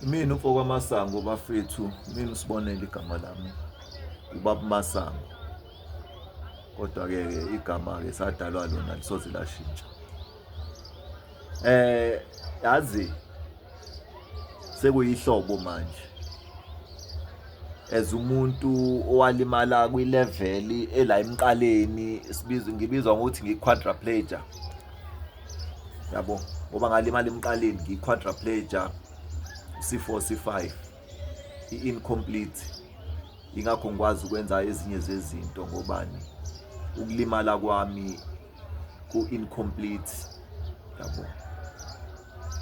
Mina umfoko wamasango bafethu, mina usibonele igama lami ubaba Masango. Kodwa-ke igama-ke sadalwa lona lisoze lashintsha. Yazi sekuyihlobo manje. As umuntu owalimala kwi-level ela emqaleni ngibizwa ngokuthi ngiyi-quadriplegia. Yabo, ngoba ngalimala emqaleni ngiyi-quadriplegia, C4 C5, i-incomplete. Ingakho ngikwazi ukwenza ezinye zezinto ngobani? Ukulimala kwami ku-incomplete. Yabo.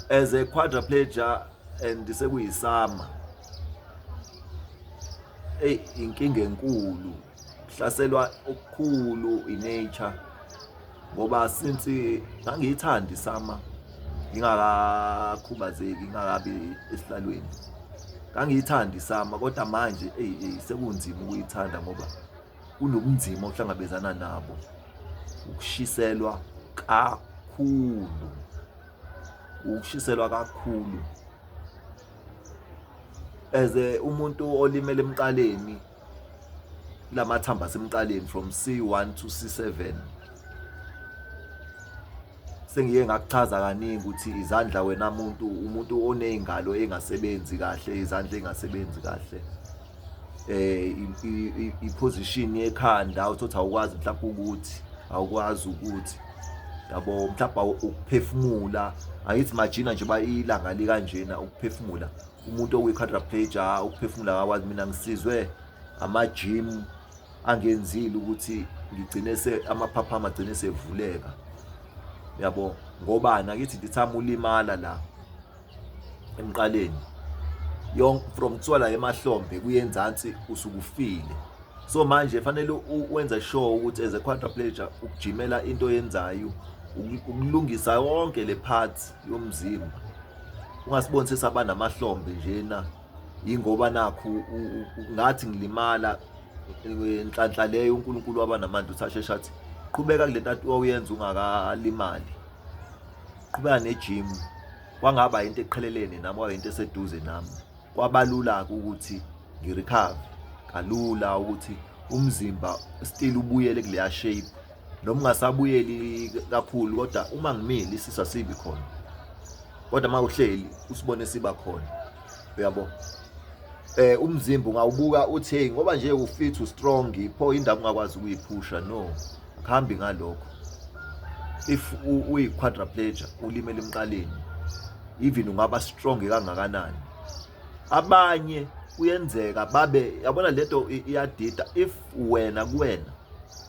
As a quadriplegia and sekuyisama. Inkinga enkulu, hlaselwa okukhulu i-nature ngoba since ngangiyithanda isama ngingakakhubazeki ngingakabi esihlalweni. Ngangiyithanda isama kodwa manje sekunzima ukuyithanda ngoba kunobunzima ohlangabezana nabo. Ukushiselwa kakhulu. Ukushiselwa kakhulu. As umuntu olimele emqaleni, lamathambo asemqaleni from C1 to C7. Sengiye ngakuchaza kaningi ukuthi izandla wena umuntu oney'ngalo engasebenzi kahle, izandla engasebenzi kahle. I-position yekhanda uthi awukwazi awukwazi ukuthi. Yabo, mhlawumbe ukuphefumula, angithi imagine nje ilanga likanjena ukuphefumula. Umuntu oyi-quadriplegia ukuphefumula akakwazi. Mina ngisizwe ama-gym angenzile ukuthi ngigcine amaphaphu ami agcine sevuleka. Yabo, ngobani? Akithi ndithama ulimala la emqaleni. From kusukela emahlombe kuye enzansi usuke ufile. So manje fanele wenze sure ukuthi as a quadriplegia ukujimela into oyenzayo, ukulungisa yonke le parts yomzimba. Ungasiboni sesaba namahlombe njena ingoba nakho ngathi ngilimala inhlanhla leyo uNkulunkulu waba namandla uthashesha athi qhubeka kule nto oyenza ungakalimali. Qhubeka ne-gym. Kwangaba into eqhelelene nami, kwaba into eseduze nami. Kwabalula-ke ukuthi ngirecover kalula ukuthi umzimba still ubuyele kuleya shape. Noma ungasabuyeli kakhulu kodwa uma ngimile isisu asibi khona. Kodwa uma uhleli usibone siba khona. Uyabo? Umzimba ungawubuka uthi hey ngoba nje ufit strong pho indaba ungakwazi ukuyiphusha. No, akuhambi ngalokho. If uyi-quadriplegia ulimele emqaleni, even ungaba strong kangakanani, abanye kuyenzeka babe, yabona lento iyadida. If wena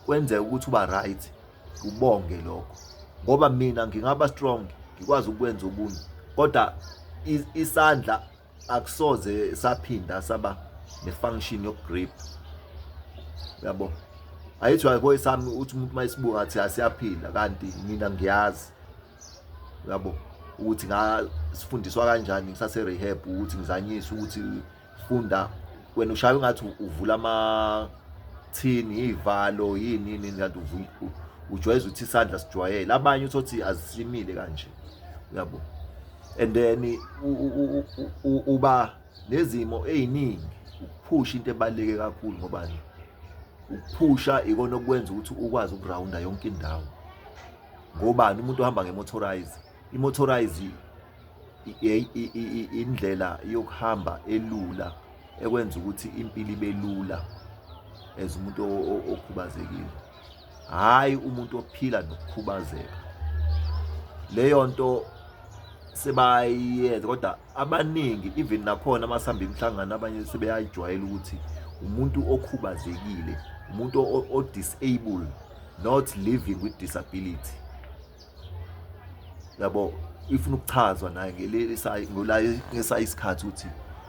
kwenzeka ukuthi uba right, ubonge lokho. Ngoba mina ngingaba strong ngikwazi ukwenza ubunye kodwa isandla akusoze saphinda saba ne-function yokugrip. Yabo, ayithi ayikho sami uthi umuntu mayisibuka athi asiyaphila kanti mina ngiyazi. Yabo, ukuthi ngasifundiswa kanjani ngisase-rehab ukuthi ngizanyise ukuthi funda wena ushaye ngathi uvula amathini, iy'valo, yini kanti ujwayeza ukuthi isandla sijwayele. Abanye uthi azisimile kanje. Yabo, and then uba nezimo ey'ningi. Ukuphusha into ebaluleke kakhulu ngobani? Ukuphusha ikona okwenza ukuthi ukwazi ukurawunda yonke indawo. Ngobani? Umuntu ohamba nge-motorize, i-motorize indlela yokuhamba elula ekwenza ukuthi impilo ibe lula as umuntu okhubazekile, hhayi umuntu ophila nokukhubazeka. Leyo nto sebayenza kodwa abaningi even nakhona amasamba imihlangano abanye sebeyayijwayela ukuthi umuntu okhubazekile, umuntu o-disabled, not living with disability. Yabo, ifuna ukuchazwa naye ngesayi isikhathi ukuthi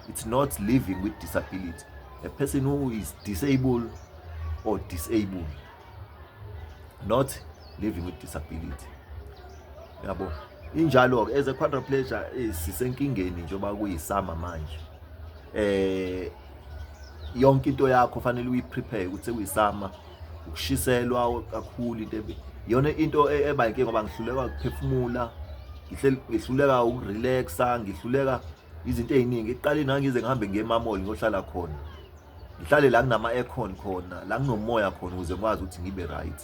it's not living with disability. A person who is disabled or disabled, not living with disability. Yabo, injalo-ke as a quadriplegia sisenkingeni njengoba kuyisama manje. Yonke into yakho fanele uyiprepare ukuthi sekuyisama. Ukushiselwa kakhulu into iyona into eba inkinga ngoba ngihluleka ukuphefumula, ngihluleka ukurelaxa, ngihluleka izinto ey'ningi. Ekuqaleni ngangize ngihambe ngiye emamoli ngiyohlala khona, ngihlale la kunama-aircon khona, la kunomoya khona ukuze ngikwazi ukuthi ngibe right,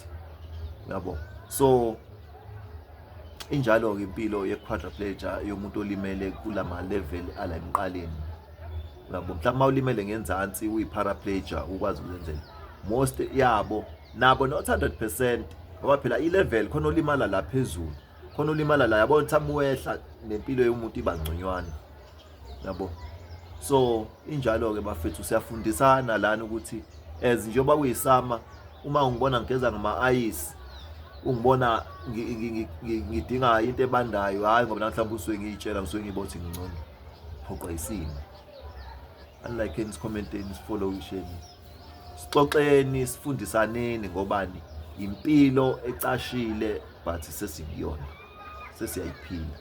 yabo. So injalo-ke impilo ye-quadriplegia yomuntu olimele kulama-level ala emqaleni, yabo. Mhlawumbe uma ulimele ngenzansi uyi-paraplegia ukwazi ukuzenzela most yabo nabo not 100%, ngoba phela i-level khona olimala la phezulu, khona olimala la, yabona thama wehla nempilo yomuntu iba ngconywana, yabo. So injalo-ke bafethu, siyafundisana lana ukuthi as njengoba kuyisama, uma ungibona ngigeza ngama-ayisi, ungibona ngidinga into ebandayo, hhayi ngoba mhlawumbe usuke ngiyitshela, ngisuke ngiyibona ukuthi ngingcono, phoqwa isimo. Unlike sikhomenteni, sifollow, isheni, sixoxeni, sifundisaneni, ngobani impilo ecashile but sesingiyona, sesiyayiphila.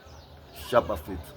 Shaba fethu.